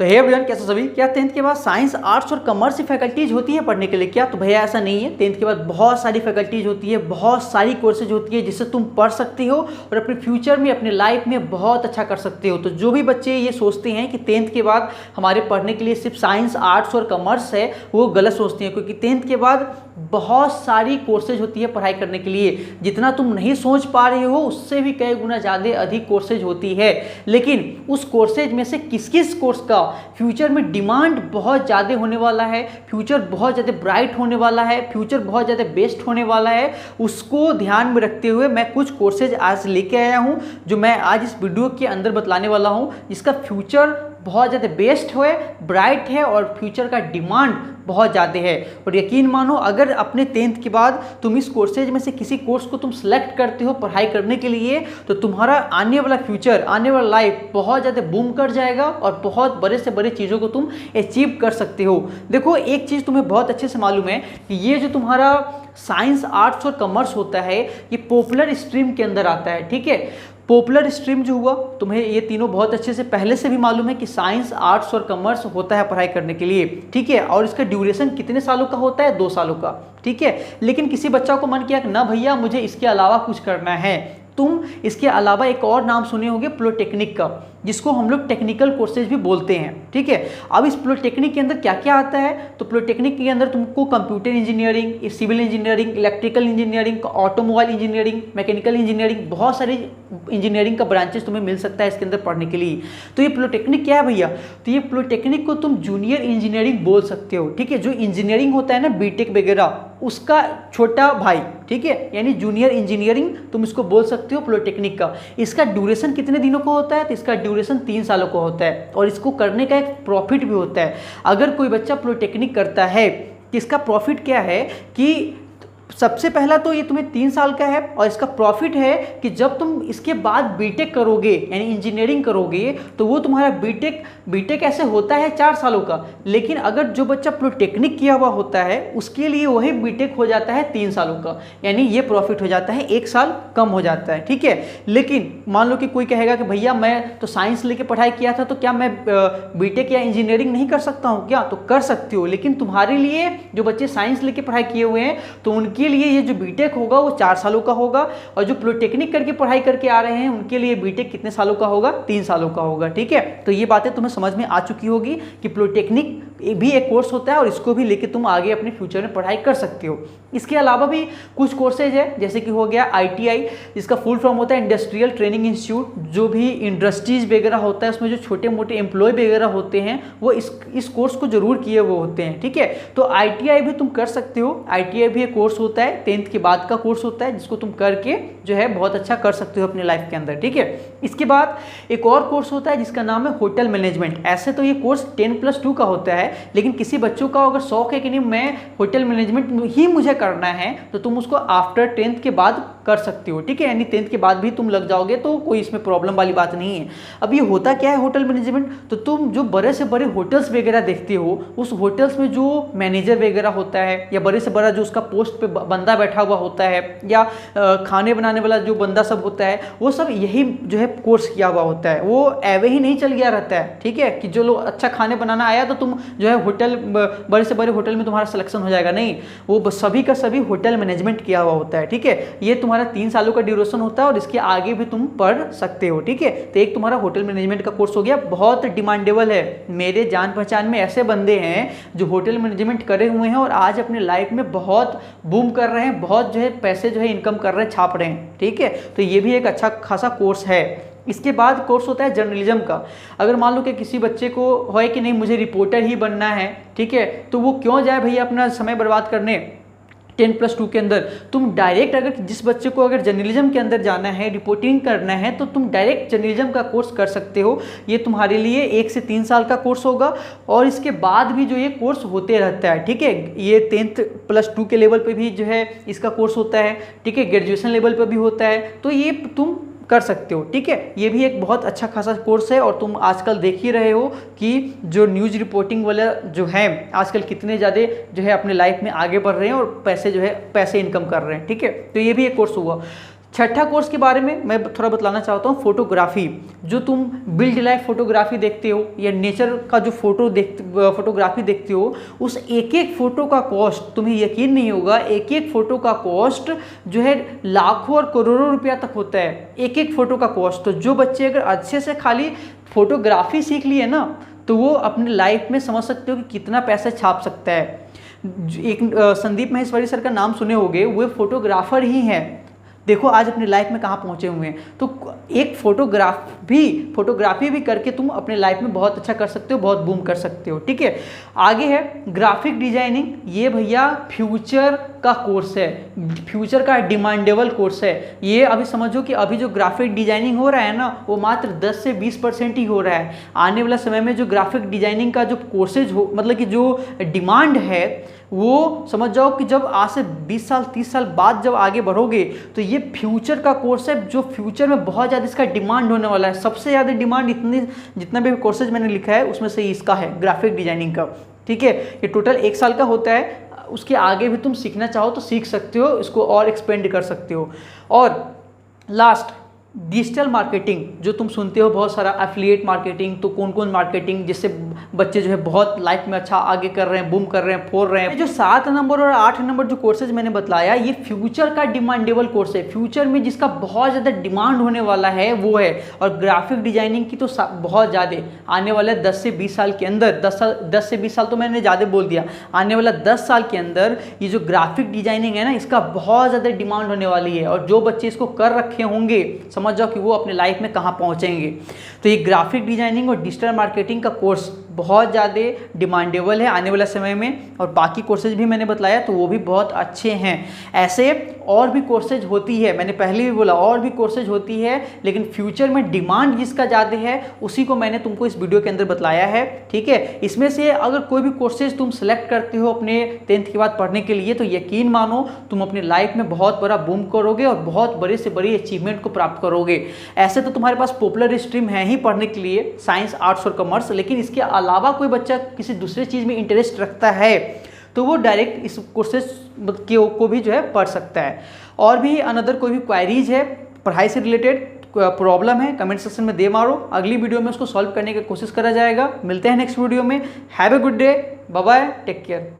तो hey everyone, कैसे सभी? क्या 10th के बाद साइंस, आर्ट्स और कॉमर्स की फैकल्टीज होती है पढ़ने के लिए क्या? तो भैया ऐसा नहीं है। 10th के बाद बहुत सारी फैकल्टीज होती है, बहुत सारी कोर्सेज होती है जिससे तुम पढ़ सकते हो और अपने फ्यूचर में, अपने लाइफ में बहुत अच्छा कर सकते हो। तो जो भी बच्चे ये सोचते हैं कि 10th के बाद हमारे पढ़ने के लिए सिर्फ साइंस, आर्ट्स और कॉमर्स है, वो गलत सोचते हैं, क्योंकि 10th के बाद बहुत सारी कोर्सेज होती है पढ़ाई करने के लिए। जितना तुम नहीं सोच पा रहे हो उससे भी कई गुना ज़्यादा अधिक कोर्सेज होती है। लेकिन उस कोर्सेज में से किस किस कोर्स का फ्यूचर में डिमांड बहुत ज़्यादा होने वाला है, फ्यूचर बहुत ज़्यादा ब्राइट होने वाला है, फ्यूचर बहुत ज़्यादा बेस्ट होने वाला है, उसको ध्यान में रखते हुए मैं कुछ कोर्सेज आज लेके आया हूँ जो मैं आज इस वीडियो के अंदर बतलाने वाला हूँ, जिसका फ्यूचर बहुत ज़्यादा बेस्ट है, ब्राइट है और फ्यूचर का डिमांड बहुत ज़्यादा है। और यकीन मानो, अगर अपने 10th के बाद तुम इस कोर्सेज में से किसी कोर्स को तुम सेलेक्ट करते हो पढ़ाई करने के लिए, तो तुम्हारा आने वाला फ्यूचर, आने वाला लाइफ बहुत ज़्यादा बूम कर जाएगा और बहुत बड़े से बड़े चीज़ों को तुम अचीव कर सकते हो। देखो, एक चीज़ तुम्हें बहुत अच्छे से मालूम है कि ये जो तुम्हारा साइंस, आर्ट्स और कॉमर्स होता है, ये पॉपुलर स्ट्रीम के अंदर आता है। ठीक है, पॉपुलर स्ट्रीम जो हुआ, तुम्हें ये तीनों बहुत अच्छे से पहले से भी मालूम है कि साइंस, आर्ट्स और कॉमर्स होता है पढ़ाई करने के लिए। ठीक है, और इसका ड्यूरेशन कितने सालों का होता है? 2 सालों का। ठीक है, लेकिन किसी बच्चा को मन किया कि ना भैया, मुझे इसके अलावा कुछ करना है। तुम इसके अलावा एक और नाम सुने होंगे, पॉलिटेक्निक का, जिसको हम लोग टेक्निकल कोर्सेज भी बोलते हैं। ठीक है, अब इस पॉलिटेक्निक के अंदर क्या क्या आता है? तो पॉलिटेक्निक के अंदर तुमको computer engineering, civil engineering, electrical engineering, automobile engineering, mechanical engineering, बहुत सारी इंजीनियरिंग का ब्रांचेस तुम्हें मिल सकता है इसके अंदर पढ़ने के लिए। तो ये पॉलिटेक्निक क्या है भैया? तो ये पॉलिटेक्निक को तुम जूनियर इंजीनियरिंग बोल सकते हो। ठीक है, जो इंजीनियरिंग होता है ना, बीटेक वगैरह, उसका छोटा भाई। ठीक है, यानी जूनियर इंजीनियरिंग तुम इसको बोल सकते हो पॉलिटेक्निक का। इसका ड्यूरेशन कितने दिनों का होता है? तो इसका ड्यूरेशन 3 सालों का होता है और इसको करने का एक प्रॉफिट भी होता है। अगर कोई बच्चा पॉलिटेक्निक करता है कि इसका प्रॉफिट क्या है कि सबसे पहला तो ये तुम्हें 3 साल का है, और इसका प्रॉफिट है कि जब तुम इसके बाद बीटेक करोगे, यानी इंजीनियरिंग करोगे, तो वो तुम्हारा बीटेक ऐसे होता है 4 सालों का, लेकिन अगर जो बच्चा पॉलिटेक्निक किया हुआ होता है उसके लिए वही बीटेक हो जाता है 3 सालों का, यानी ये प्रॉफिट हो जाता है, 1 साल कम हो जाता है। ठीक है, लेकिन मान लो कि कोई कहेगा कि भैया मैं तो साइंस लेके पढ़ाई किया था, तो क्या मैं बीटेक या इंजीनियरिंग नहीं कर सकता हूँ क्या? तो कर सकते हो, लेकिन तुम्हारे लिए जो बच्चे साइंस लेके पढ़ाई किए हुए हैं, तो उनके लिए ये जो बीटेक होगा वो 4 सालों का होगा, और जो पॉलिटेक्निक करके पढ़ाई करके आ रहे हैं उनके लिए बीटेक कितने सालों का होगा? 3 सालों का होगा। ठीक है, तो ये बातें तुम्हें समझ में आ चुकी होगी कि पॉलिटेक्निक भी एक कोर्स होता है और इसको भी लेके तुम आगे अपने फ्यूचर में पढ़ाई कर सकते हो। इसके अलावा भी कुछ कोर्सेज है, जैसे कि हो गया ITI, जिसका फुल फॉर्म होता है इंडस्ट्रियल ट्रेनिंग इंस्टीट्यूट। जो भी इंडस्ट्रीज वगैरह होता है, उसमें जो छोटे मोटे एम्प्लॉय वगैरह होते हैं, वो इस कोर्स को जरूर किए हुए होते हैं। ठीक है, तो ITI भी तुम कर सकते हो। ITI भी एक कोर्स होता है, 10th के बाद का कोर्स होता है, जिसको तुम करके जो है बहुत अच्छा कर सकते हो अपने लाइफ के अंदर। ठीक है, इसके बाद एक और कोर्स होता है जिसका नाम है होटल मैनेजमेंट। ऐसे तो ये कोर्स 10+2 का होता है, लेकिन किसी बच्चों का अगर शौक है कि नहीं मैं होटल मैनेजमेंट ही मुझे करना है, तो तुम उसको आफ्टर 10th के बाद कर सकते हो। ठीक है, यानी 10th के बाद भी तुम लग जाओगे तो कोई इसमें प्रॉब्लम वाली बात नहीं है। अब ये होता क्या है होटल मैनेजमेंट? तो तुम जो बड़े से बड़े होटल्स वगैरह देखते हो, उस होटल्स में जो मैनेजर वगैरह होता है, या बड़े से बड़ा जो उसका पोस्ट पे बंदा बैठा हुआ होता है, या खाने बनाने वाला जो बंदा सब होता है, वो सब यही जो है कोर्स किया हुआ होता है। वो एवे ही नहीं चल गया रहता है। ठीक है, कि जो लोग अच्छा खाने बनाना आया तो तुम जो है होटल, बड़े से बड़े होटल में तुम्हारा सिलेक्शन हो जाएगा, नहीं, वो सभी का सभी होटल मैनेजमेंट किया हुआ होता है। ठीक है, ये तुम्हारा 3 सालों का ड्यूरेशन होता है और इसके आगे भी तुम पढ़ सकते हो। ठीक है, तो एक तुम्हारा होटल मैनेजमेंट का कोर्स हो गया, बहुत डिमांडेबल है। मेरे जान पहचान में ऐसे बंदे हैं जो होटल मैनेजमेंट करे हुए हैं और आज अपने लाइफ में बहुत बूम कर रहे हैं, बहुत जो है पैसे जो है इनकम कर रहे हैं, छाप रहे हैं। ठीक है, तो ये भी एक अच्छा खासा कोर्स है। इसके बाद कोर्स होता है जर्नलिज्म का। अगर मान लो कि किसी बच्चे को है कि नहीं मुझे रिपोर्टर ही बनना है, ठीक है, तो वो क्यों जाए भैया अपना समय बर्बाद करने 10+2 के अंदर? तुम डायरेक्ट, अगर जिस बच्चे को अगर जर्नलिज्म के अंदर जाना है, रिपोर्टिंग करना है, तो तुम डायरेक्ट जर्नलिज्म का कोर्स कर सकते हो। ये तुम्हारे लिए 1 से 3 साल का कोर्स होगा और इसके बाद भी जो ये कोर्स होते रहता है। ठीक है, ये 10+2 के लेवल पे भी जो है इसका कोर्स होता है। ठीक है, ग्रेजुएशन लेवल पे भी होता है, तो ये तुम कर सकते हो। ठीक है, ये भी एक बहुत अच्छा खासा कोर्स है और तुम आजकल देख ही रहे हो कि जो न्यूज़ रिपोर्टिंग वाला जो है आजकल कितने ज़्यादा जो है अपने लाइफ में आगे बढ़ रहे हैं और पैसे इनकम कर रहे हैं। ठीक है, तो ये भी एक कोर्स हुआ। छठा कोर्स के बारे में मैं थोड़ा बतलाना चाहता हूँ, फोटोग्राफी। जो तुम बिल्ड लाइफ फोटोग्राफी देखते हो या नेचर का जो फोटोग्राफी देखते हो, उस एक एक फोटो का कॉस्ट, तुम्हें यकीन नहीं होगा, एक एक फोटो का कॉस्ट जो है लाखों और करोड़ों रुपया तक होता है, एक एक फोटो का कॉस्ट। तो जो बच्चे अगर अच्छे से खाली फोटोग्राफी सीख लिए ना, तो वो अपने लाइफ में समझ सकते हो कि कितना पैसा छाप सकता है। एक संदीप महेश्वरी सर का नाम सुने होंगे, वो फोटोग्राफर ही हैं। देखो आज अपनी लाइफ में कहाँ पहुँचे हुए हैं। तो एक फोटोग्राफी भी करके तुम अपने लाइफ में बहुत अच्छा कर सकते हो, बहुत बूम कर सकते हो। ठीक है, आगे है ग्राफिक डिजाइनिंग। ये भैया फ्यूचर का कोर्स है, फ्यूचर का डिमांडेबल कोर्स है। ये अभी समझो कि अभी जो ग्राफिक डिजाइनिंग हो रहा है ना, वो मात्र 10 से 20% ही हो रहा है। आने वाला समय में जो ग्राफिक डिजाइनिंग का जो कोर्सेज हो, मतलब कि जो डिमांड है, वो समझ जाओ कि जब आज से 20 साल 30 साल बाद जब आगे बढ़ोगे, तो ये फ्यूचर का कोर्स है, जो फ्यूचर में बहुत ज़्यादा इसका डिमांड होने वाला है। सबसे ज़्यादा डिमांड जितना भी कोर्सेज मैंने लिखा है उसमें से इसका है, ग्राफिक डिजाइनिंग का। ठीक है, ये टोटल 1 साल का होता है। उसके आगे भी तुम सीखना चाहो तो सीख सकते हो, इसको और एक्सपेंड कर सकते हो। और लास्ट डिजिटल मार्केटिंग, जो तुम सुनते हो बहुत सारा, एफिलिएट मार्केटिंग। तो कौन कौन मार्केटिंग, जिससे बच्चे जो है बहुत लाइफ में अच्छा आगे कर रहे हैं, बूम कर रहे हैं, फोड़ रहे हैं। जो 7 नंबर और 8 नंबर जो कोर्सेज मैंने बतलाया, ये फ्यूचर का डिमांडेबल कोर्स है। फ्यूचर में जिसका बहुत ज़्यादा डिमांड होने वाला है वो है। और ग्राफिक डिजाइनिंग की तो बहुत ज़्यादा आने वाले 10 से 20 साल के अंदर, 10 से 20 साल तो मैंने ज़्यादा बोल दिया, आने वाला 10 साल के अंदर ये जो ग्राफिक डिजाइनिंग है ना, इसका बहुत ज़्यादा डिमांड होने वाली है। और जो बच्चे इसको कर रखे होंगे, समझ जाओ कि वो अपने लाइफ में कहाँ पहुँचेंगे। तो ये ग्राफिक डिजाइनिंग और डिजिटल मार्केटिंग का कोर्स बहुत ज़्यादा डिमांडेबल है आने वाले समय में। और बाकी कोर्सेज भी मैंने बताया तो वो भी बहुत अच्छे हैं। ऐसे और भी कोर्सेज होती है, मैंने पहले भी बोला और भी कोर्सेज होती है, लेकिन फ्यूचर में डिमांड जिसका ज़्यादा है उसी को मैंने तुमको इस वीडियो के अंदर बतलाया है। ठीक है, इसमें से अगर कोई भी कोर्सेज तुम सेलेक्ट करते हो अपने 10th के बाद पढ़ने के लिए, तो यकीन मानो तुम अपनी लाइफ में बहुत बड़ा बूम करोगे और बहुत बड़े से बड़ी अचीवमेंट को प्राप्त करोगे। ऐसे तो तुम्हारे पास पॉपुलर स्ट्रीम है ही पढ़ने के लिए, साइंस, आर्ट्स और कॉमर्स, लेकिन इसके अलावा कोई बच्चा किसी दूसरे चीज़ में इंटरेस्ट रखता है तो वो डायरेक्ट इस कोर्सेज को भी जो है पढ़ सकता है। और भी अनदर कोई भी क्वायरीज है, पढ़ाई से रिलेटेड प्रॉब्लम है, कमेंट सेक्शन में दे मारो। अगली वीडियो में उसको सॉल्व करने की कोशिश करा जाएगा। मिलते हैं नेक्स्ट वीडियो में। Have a good day, bye bye, take care.